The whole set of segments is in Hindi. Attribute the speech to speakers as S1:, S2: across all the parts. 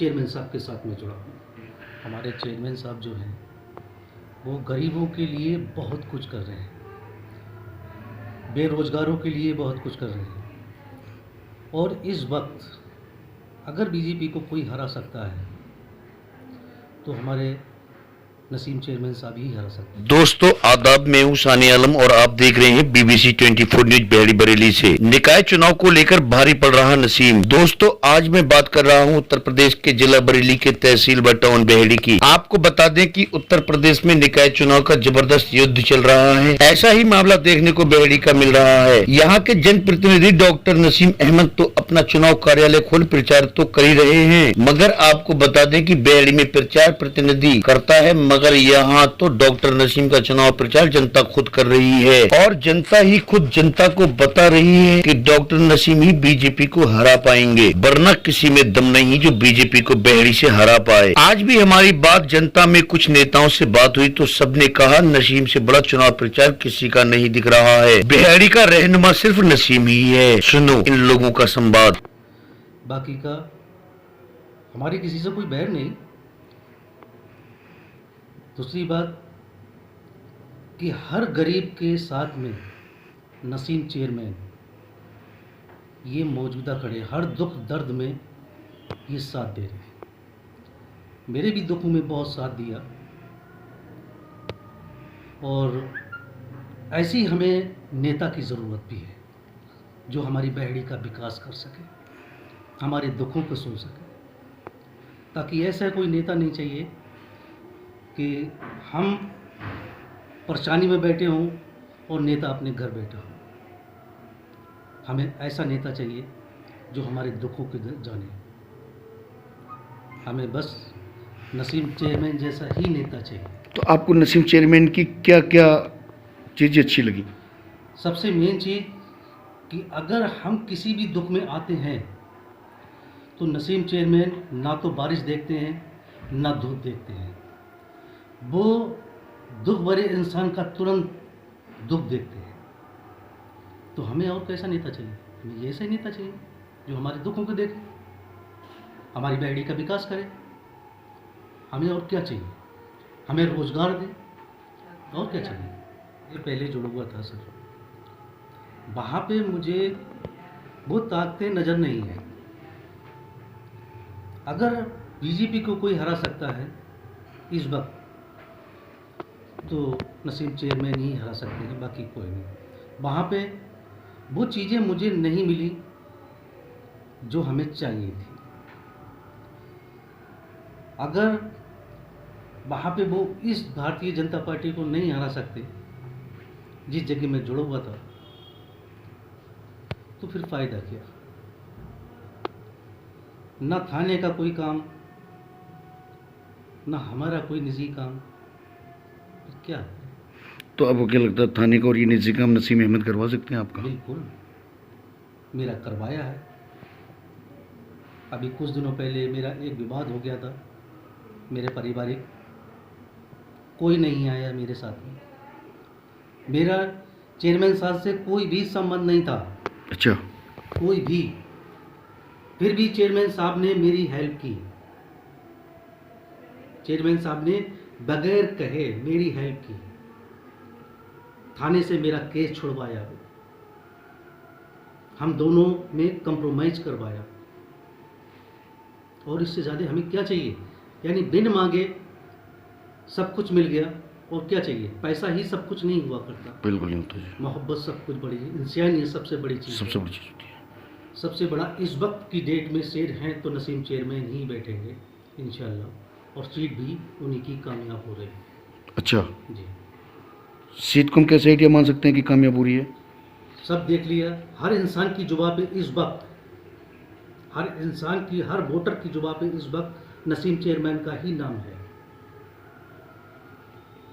S1: चेयरमैन साहब के साथ में जुड़ा हूँ। हमारे चेयरमैन साहब जो हैं वो गरीबों के लिए बहुत कुछ कर रहे हैं, बेरोज़गारों के लिए बहुत कुछ कर रहे हैं। और इस वक्त अगर बीजेपी को कोई हरा सकता है तो हमारे नसीम चेयरमैन साहब ही हरा सकते हैं।
S2: दोस्तों आदाब, मैं हूं सानी आलम और आप देख रहे हैं BBC 24 न्यूज बेहड़ी बरेली से। निकाय चुनाव को लेकर भारी पड़ रहा नसीम। दोस्तों आज मैं बात कर रहा हूं उत्तर प्रदेश के जिला बरेली के तहसील व टाउन बेहड़ी की। आपको बता दें कि उत्तर प्रदेश में निकाय चुनाव का जबरदस्त युद्ध चल रहा है। ऐसा ही मामला देखने को बेहड़ी का मिल रहा है। यहाँ के जनप्रतिनिधि डॉक्टर नसीम अहमद तो अपना चुनाव कार्यालय खोल प्रचार तो कर ही रहे हैं, मगर आपको बता दें कि बेहड़ी में प्रचार प्रतिनिधि करता है, मगर यहाँ तो डॉक्टर नसीम का चुनाव प्रचार जनता खुद कर रही है और जनता ही खुद जनता को बता रही है कि डॉक्टर नसीम ही बीजेपी को हरा पाएंगे, वरना किसी में दम नहीं जो बीजेपी को बेहड़ी से हरा पाए। आज भी हमारी बात जनता में कुछ नेताओं से बात हुई तो सबने कहा नसीम से बड़ा चुनाव प्रचार किसी का नहीं दिख रहा है, बेहड़ी का रहनुमा सिर्फ नसीम ही है। सुनो इन लोगों का संवाद।
S1: बाकी का हमारी किसी से कोई बैर नहीं। दूसरी बात कि हर गरीब के साथ में नसीम चेयरमैन ये मौजूदा खड़े, हर दुख दर्द में ये साथ दे रहे हैं। मेरे भी दुखों में बहुत साथ दिया और ऐसी हमें नेता की ज़रूरत भी है जो हमारी बेहड़ी का विकास कर सके, हमारे दुखों को सुन सके। ताकि ऐसा कोई नेता नहीं चाहिए कि हम परेशानी में बैठे हों और नेता अपने घर बैठा हो। हमें ऐसा नेता चाहिए जो हमारे दुखों को जाने। हमें बस नसीम चेयरमैन जैसा ही नेता चाहिए।
S3: तो आपको नसीम चेयरमैन की क्या क्या चीज़ें अच्छी लगी?
S1: सबसे मेन चीज़ कि अगर हम किसी भी दुख में आते हैं तो नसीम चेयरमैन ना तो बारिश देखते हैं ना धूप देखते हैं, वो दुख भरे इंसान का तुरंत दुख देखते हैं। तो हमें और कैसा नेता चाहिए? हमें ऐसा ही नेता चाहिए जो हमारे दुखों को देखे, हमारी बेहड़ी का विकास करे। हमें और क्या चाहिए? हमें रोजगार दे, और क्या चाहिए? ये पहले जुड़ा हुआ था सर, वहाँ पे मुझे वो ताकतें नज़र नहीं है। अगर बीजेपी को कोई हरा सकता है इस वक्त तो नसीम चेयरमैन ही हरा सकते हैं, बाकी कोई नहीं। वहाँ पे वो चीज़ें मुझे नहीं मिली जो हमें चाहिए थी। अगर वहाँ पे वो इस भारतीय जनता पार्टी को नहीं हरा सकते जिस जगह में जुड़ा हुआ था, तो फिर फ़ायदा क्या? ना थाने का कोई काम, ना हमारा कोई निजी काम, क्या?
S3: तो आपको क्या लगता है थाने का और ये निजी काम नसीम अहमद करवा सकते हैं आपका?
S1: बिल्कुल, मेरा करवाया है। अभी कुछ दिनों पहले मेरा एक विवाद हो गया था, मेरे पारिवारिक, कोई नहीं आया मेरे साथ में। मेरा चेयरमैन साहब से कोई भी संबंध नहीं था।
S3: अच्छा।
S1: कोई भी, फिर भी चेयरमैन साहब ने मेरी हेल्प की। चेयरमैन साहब ने बगैर कहे मेरी हेल्प की, थाने से मेरा केस छुड़वाया, हम दोनों में कंप्रोमाइज करवाया। और इससे ज़्यादा हमें क्या चाहिए? यानी बिन मांगे सब कुछ मिल गया, और क्या चाहिए? पैसा ही सब कुछ नहीं हुआ करता।
S3: बिल्कुल नहीं होता जी।
S1: मोहब्बत सब कुछ बड़ी, इंसानियत सबसे बड़ी चीज़,
S3: सबसे बड़ी चीज़ होती है।
S1: सबसे बड़ा इस वक्त की डेट में शेर हैं तो नसीम चेयरमैन ही बैठेंगे इंशाल्लाह, और सीट भी उन्हीं की कामयाब हो रही है।
S3: अच्छा
S1: जी,
S3: सीट को हम कैसे आइडिया मान सकते हैं कि कामयाब हो रही है?
S1: सब देख लिया। हर इंसान की जुबान पे इस वक्त, हर इंसान की, हर वोटर की जुबान पे इस वक्त नसीम चेयरमैन का ही नाम है।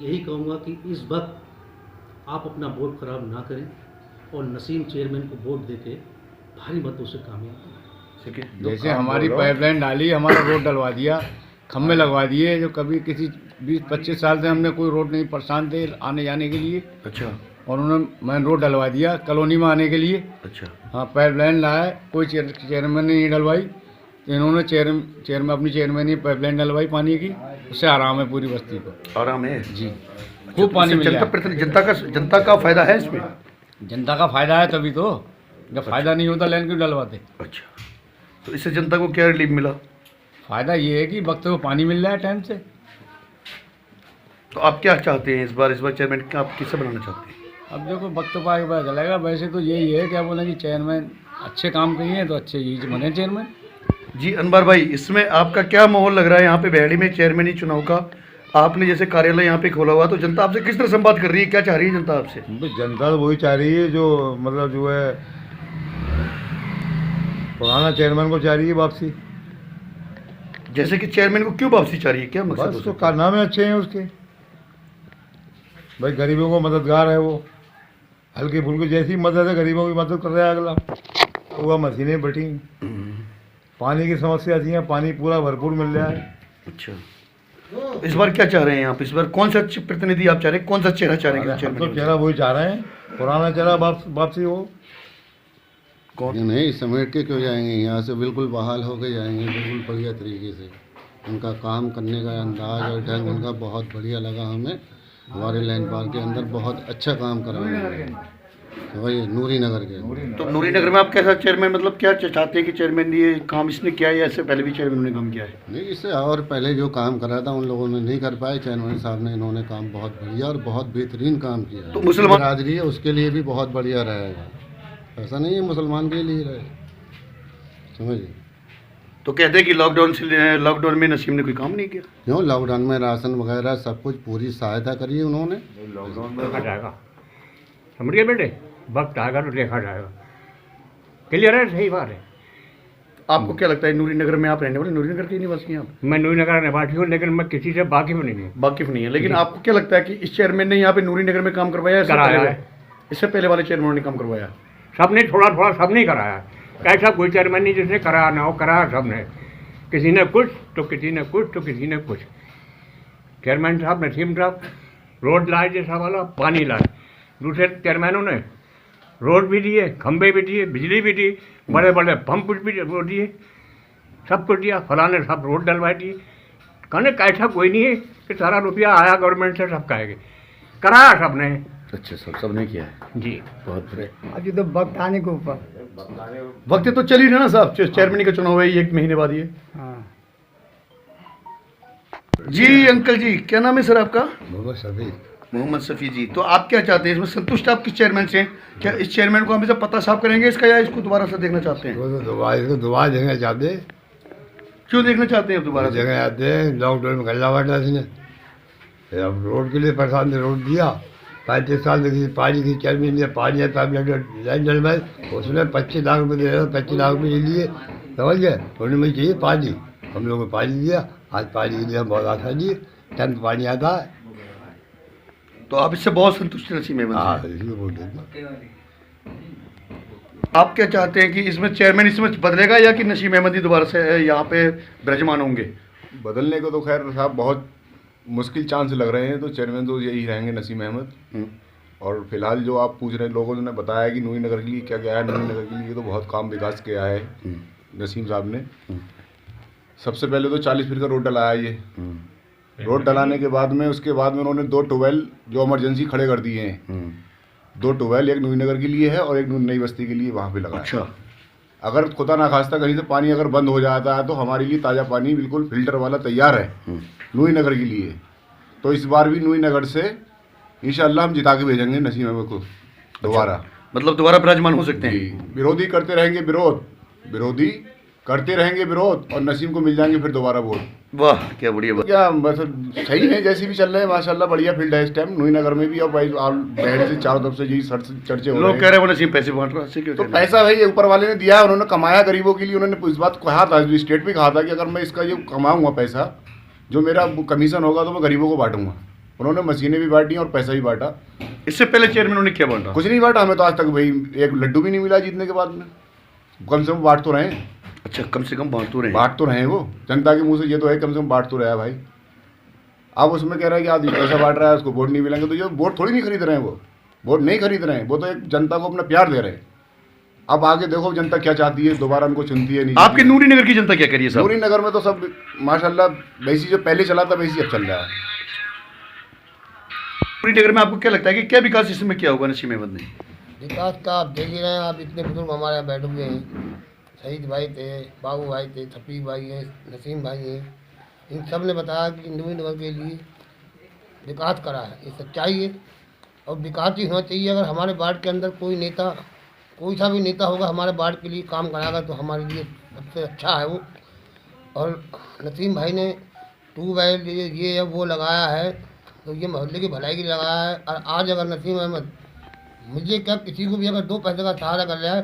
S1: यही कहूँगा कि इस वक्त आप अपना वोट खराब ना करें और नसीम चेयरमैन को वोट देके भारी मतों से कामयाब करें।
S3: ठीक है।
S4: जैसे हमारी पाइपलाइन डाली, हमारा रोड डलवा दिया, खम्भे लगवा दिए, जो कभी किसी 20-25 साल से हमने कोई रोड नहीं, परेशान थे आने जाने के लिए।
S3: अच्छा।
S4: और उन्होंने मैन रोड डलवा दिया कॉलोनी में आने के लिए।
S3: अच्छा।
S4: हाँ, पाइपलाइन लाए, कोई चेयरमैन ने नहीं डलवाई। तो इन्होंने चेयर में अपनी चेयरमैन पाइपलाइन डलवाई पानी की, उससे आराम है पूरी बस्ती को।
S3: आराम है
S4: जी, खूब पानी मिल रहा है।
S3: जनता का फायदा है इसमें।
S4: जनता का फायदा है तभी तो, जब फायदा नहीं होता लाइन क्यों डलवाते।
S3: अच्छा, तो इससे जनता को क्या रिलीफ मिला?
S4: फायदा ये है कि वक्त को पानी मिल रहा है टाइम से।
S3: तो आप क्या चाहते हैं इस बार चेयरमैन का आप किससे बनाना चाहते हैं?
S4: अब देखो वक्त तो आगे पता चलेगा। वैसे तो यही है, क्या बोले कि चेयरमैन अच्छे काम किए तो अच्छे यही बने चेयरमैन।
S3: जी अनवर भाई, इसमें आपका क्या माहौल लग रहा है यहाँ पे बेहड़ी में चेयरमैनी चुनाव का? आपने जैसे कार्यालय यहाँ पे खोला हुआ, तो जनता आपसे किस तरह संवाद कर रही है, क्या चाह रही है जनता आपसे?
S5: जनता तो वही चाह रही है जो मतलब जो है पुराना चेयरमैन को चाह रही है वापसी।
S3: जैसे कि चेयरमैन को क्यों वापसी चाह रही है, क्या मकसद
S5: बस
S3: हो
S5: तो
S3: सकता है?
S5: कारनामे अच्छे हैं उसके, भाई गरीबों को मददगार है वो, हल्की फुल्की जैसी मदद है गरीबों की मदद कर रहा है अगला। हुआ मशीनें बैठी, पानी की समस्या थी, पानी पूरा भरपूर मिल रहा है।
S3: अच्छा, तो इस बार क्या चाह रहे हैं आप? इस बार कौन सा प्रतिनिधि आप चाह रहे हैं, कौन सा चेहरा चाह रहे हैं?
S5: हम तो चेहरा वही चाह रहे हैं, पुराना चेहरा वापसी हो।
S6: नहीं समेट के क्यों जाएंगे, यहाँ से बिल्कुल बहाल होके जाएंगे, बिल्कुल बढ़िया तरीके से। उनका काम करने का अंदाज और ढंग उनका बहुत बढ़िया लगा हमें। हमारे लाइन पार के अंदर बहुत अच्छा काम करा उन्होंने, तो वही नूरी नगर के।
S3: तो नूरी नगर में आप कैसा चेयरमैन, मतलब क्या चाहते हैं कि चेयरमैन ये काम इसने किया है या इससे पहले भी चेयरमैन ने काम किया है?
S6: नहीं, इससे और पहले जो काम करा था उन लोगों ने नहीं कर पाए, चेयरमैन साहब ने, इन्होंने काम बहुत बढ़िया और बहुत बेहतरीन काम किया है।
S3: तो मुसलमान
S6: बिरादरी है उसके लिए भी बहुत बढ़िया रहेगा, ऐसा नहीं है मुसलमान के लिए रहे, समझिए।
S3: तो कहते हैं कि लॉकडाउन में नसीम ने कोई काम नहीं किया।
S6: क्यों, लॉकडाउन में राशन वगैरह सब कुछ पूरी सहायता करी उन्होंने।
S7: लॉकडाउन में देखा जाएगा, समझ गए बेटे, वक्त आएगा तो देखा जाएगा। क्लियर है, सही बात है।
S3: आपको क्या लगता है, नूरी नगर में आप रहने वाले नूरी नगर के निवासी हैं आप?
S7: मैं नूरी नगर निवासी हूँ, लेकिन मैं किसी से वाकिफ नहीं हूँ।
S3: वाकिफ नहीं है, लेकिन आपको क्या लगता है कि इस चेयरमैन ने यहाँ पे नूरी नगर में काम करवाया
S7: कराया है।
S3: इससे पहले वाले चेयरमैन ने काम करवाया?
S7: सबने थोड़ा थोड़ा सबने कराया, कैसा कोई चेयरमैन नहीं जिसने कराया ना हो, कराया सबने। किसी ने कुछ तो किसी ने कुछ तो किसी ने कुछ। चेयरमैन साहब नसीम साहब रोड लाए जैसा वाला, पानी लाए। दूसरे चेयरमैनों ने रोड भी दिए, खंबे भी दिए, बिजली भी दी, बड़े बड़े पंप भी वो दिए, सब कुछ दिया। फलाने सब रोड डलवा दिए। कहने का ऐसा कोई नहीं है कि सारा रुपया आया गवर्नमेंट से सब कहेंगे, कराया सबने।
S3: अच्छा, सबने किया है
S7: जी,
S3: बहुत बढ़िया।
S4: अभी तो वक्त आने के ऊपर,
S3: वक्त तो चल ही रहा ना साहब, चेयरमैन का चुनाव है 1 महीने बाद ये।
S4: हाँ।
S3: जी अंकल जी, क्या नाम है सर आपका?
S6: मोहम्मद शफी।
S3: मोहम्मद शफी जी, तो आप क्या चाहते हैं इसमें? संतुष्ट आप किस चेयरमैन से? क्या इस चेयरमैन को हमेशा पता साफ करेंगे इसका, या इसको दोबारा से देखना चाहते हैं?
S5: वो तो दोबारा देखना चाहते,
S3: क्यों देखना चाहते हैं आप दोबारा से?
S5: जगह आते हैं, लॉकडाउन में गल्ला बांटा इसने, फिर अब रोड के लिए परेशान ने रोड दिया। 35 साल से पानी की चेयरमैन ने पानी है, लाइन डलवाई, उसने 25 लाख रुपये दे रहा था, 25 लाख रुपये लिए, समझ गए। उन्हें मुझे चाहिए पानी, हम लोगों को पानी दिया। आज पानी के लिए हम बहुत आसानी, टाइम पर पानी आता है।
S3: तो आप इससे बहुत संतुष्ट नसीम अहमद
S5: हाँ,
S3: जी।
S5: इसलिए बोल देते।
S3: आप क्या चाहते हैं कि इसमें चेयरमैन इसमें बदलेगा, या कि नसीम अहमद ही दोबारा से यहाँ पे विराजमान होंगे?
S8: बदलने को तो खैर साहब बहुत मुश्किल चांस लग रहे हैं, तो चेयरमैन तो यही रहेंगे नसीम अहमद। और फिलहाल जो आप पूछ रहे हैं, लोगों ने बताया कि नूरी नगर के लिए क्या क्या है, नूरी नगर के लिए तो बहुत काम विकास किया है नसीम साहब ने। सबसे पहले तो 40 फीट का रोड डलाया ये। रोड डलाने के बाद में उसके बाद में उन्होंने 2 ट्यूबवेल जो इमरजेंसी खड़े कर दिए हैं। 2 ट्यूबवेल, एक नूरी नगर के लिए है और एक नई बस्ती के लिए वहाँ पे लगा।
S3: अच्छा,
S8: अगर खुदा ना खास्ता कहीं से पानी अगर बंद हो जाता है तो हमारे लिए ताज़ा पानी बिल्कुल फिल्टर वाला तैयार है नूरी नगर के लिए। तो इस बार भी नूरी नगर से इंशाल्लाह हम जिता के भेजेंगे नसीम अहमद को दोबारा।
S3: मतलब दोबारा विराजमान हो सकते हैं?
S8: जी, विरोधी करते रहेंगे विरोधी करते रहेंगे विरोध, और नसीम को मिल जाएंगे फिर दोबारा वोट।
S3: वाह, क्या बढ़िया बात।
S8: क्या बस सही है, जैसे भी चल रहे हैं माशाल्लाह, बढ़िया फील्ड है इस टाइम नूरी नगर में भी। और भाई बहर से चारों तरफ से यही चर्चे हो रहे
S3: लोग
S8: हैं।
S3: कह रहे हैं वो नसीम पैसे बांट रहा है,
S8: तो पैसा भाई ऊपर वाले ने दिया है, उन्होंने कमाया गरीबों के लिए। उन्होंने इस बात कहा था, स्टेट भी कहा था कि अगर मैं इसका ये कमाऊंगा पैसा, जो मेरा कमीशन होगा तो मैं गरीबों को बांटूंगा। उन्होंने मशीनें भी बांटी और पैसा भी बांटा।
S3: इससे पहले चेयरमैन ने क्या बांटा?
S8: कुछ नहीं बांटा, हमें तो आज तक भाई एक लड्डू भी नहीं मिला जीतने के बाद में। कम से कम बांट तो रहे।
S3: अच्छा, कम से कम बांट तो रहे।
S8: बांट तो रहे वो, जनता के मुंह से ये तो है कम से कम बांट तो रहा है भाई। अब उसमें कह रहा है कि आदमी पैसा बांट रहा है, उसको वोट नहीं मिलेंगे, तो ये वोट थोड़ी नहीं खरीद रहे हैं। वो वोट नहीं खरीद रहे हैं, वो तो एक जनता को अपना प्यार दे रहे हैं। अब आगे देखो जनता क्या चाहती है, दोबारा उनको चुनती है नहीं
S3: आपके
S8: चुनती है।
S3: नूरी नगर की जनता क्या करिए साहब?
S8: नूरी नगर में तो सब माशाल्लाह वैसी जो पहले चला था वैसी अब चल रहा है।
S3: नूरी नगर में आपको क्या लगता है कि क्या विकास इसमें क्या होगा नसीम अहमद ने?
S9: विकास का आप देख ही रहे हैं, आप इतने बुजुर्ग हमारे यहाँ बैठे हुए हैं, शहीद भाई थे, बाबू भाई थे, छपी भाई हैं, नसीम भाई हैं, इन सब ने बताया कि नूरी नगर के लिए विकास करा है, ये सच्चाई है और विकास ही होना चाहिए। अगर हमारे वार्ड के अंदर कोई नेता, कोई सा भी नेता होगा हमारे वार्ड के लिए काम कराएगा तो हमारे लिए सबसे अच्छा है वो। और नसीम भाई ने ट्यूबवेल ये वो लगाया है तो ये मोहल्ले की भलाई के लिए लगाया है। और आज अगर नसीम अहमद मुझे क्या किसी को भी अगर 2 पैसे का सहारा कर रहा है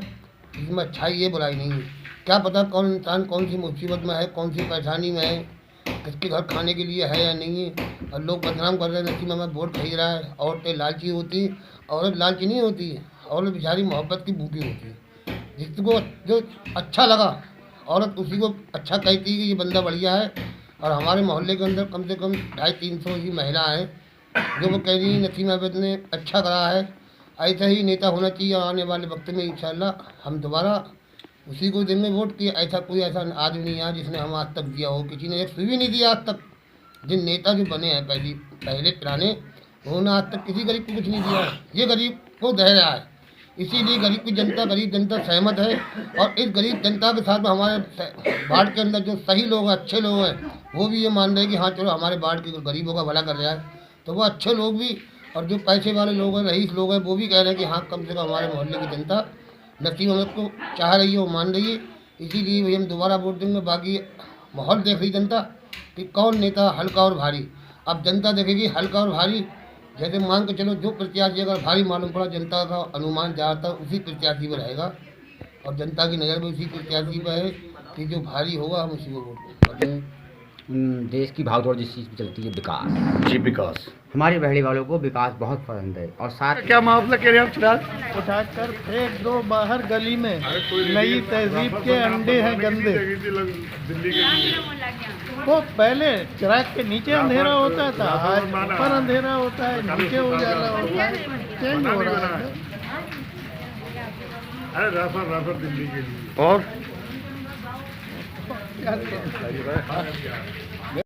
S9: इसमें अच्छाई ये बुराई नहीं है। क्या पता कौन इंसान कौन सी मुसीबत में है, कौन सी परेशानी में है, किसके घर खाने के लिए है या नहीं है। और लोग बदनाम कर रहे हैं नसीम अहमद वोट खरीद रहा है। औरतें लालची होती, औरत लालची नहीं होती है, औरत बेचारी मोहब्बत की भूखी होती है। जिसको जो अच्छा लगा औरत उसी को अच्छा कहती है कि ये बंदा बढ़िया है। और हमारे मोहल्ले के अंदर कम से कम 250-300 ही महिला हैं जो वो कह रही हैं नसीम अहमद ने अच्छा करा है। ऐसा ही नेता होना चाहिए आने वाले वक्त में। इंशाल्लाह हम दोबारा उसी को दिन में वोट किए। ऐसा कोई ऐसा आदमी नहीं है जिसने हम आज तक दिया हो, किसी ने एक सुई भी नहीं दिया आज तक। जिन नेता जो बने हैं पहले पुराने, उन्होंने आज तक किसी गरीब को कुछ नहीं दिया है। ये गरीब को दे रहा है, इसीलिए गरीब जनता सहमत है। और इस गरीब जनता के साथ में हमारे वार्ड के अंदर जो सही लोग हैं, अच्छे लोग हैं, वो भी ये मान रहे हैं कि हाँ चलो हमारे वार्ड के गरीबों का भला कर रहा है। तो वो अच्छे लोग भी और जो पैसे वाले लोग हैं, रईस लोग हैं, वो भी कह रहे हैं कि हाँ कम से कम हमारे मोहल्ले की जनता नसीम अहमद को चाह रही है, वो मान रही है। इसीलिए वही हम दोबारा वोट देंगे। बाकी माहौल देख रही जनता कि कौन नेता हल्का और भारी। अब जनता देखेगी हल्का और भारी, जैसे मान के चलो जो प्रत्याशी अगर भारी मालूम पड़ा, जनता का अनुमान ज़्यादातर उसी प्रत्याशी पर रहेगा और जनता की नज़र में उसी प्रत्याशी पर है कि जो भारी होगा हम उसी को वोट देंगे।
S10: देश की भागदौड़ जिस चीज़ पे चलती है विकास,
S3: जी विकास,
S10: हमारे बहड़ी वालों को विकास बहुत पसंद है। और साथ
S3: क्या मामला कह रहे हैं आप फिलहाल?
S11: उठाकर फेंक दो बाहर गली में, नई तहजीब के अंडे हैं गंदे। वो पहले चिराग के नीचे अंधेरा होता था, आज ऊपर अंधेरा होता है, नीचे उजाला होता है, चेंज हो रहा है।
S3: और
S11: क्या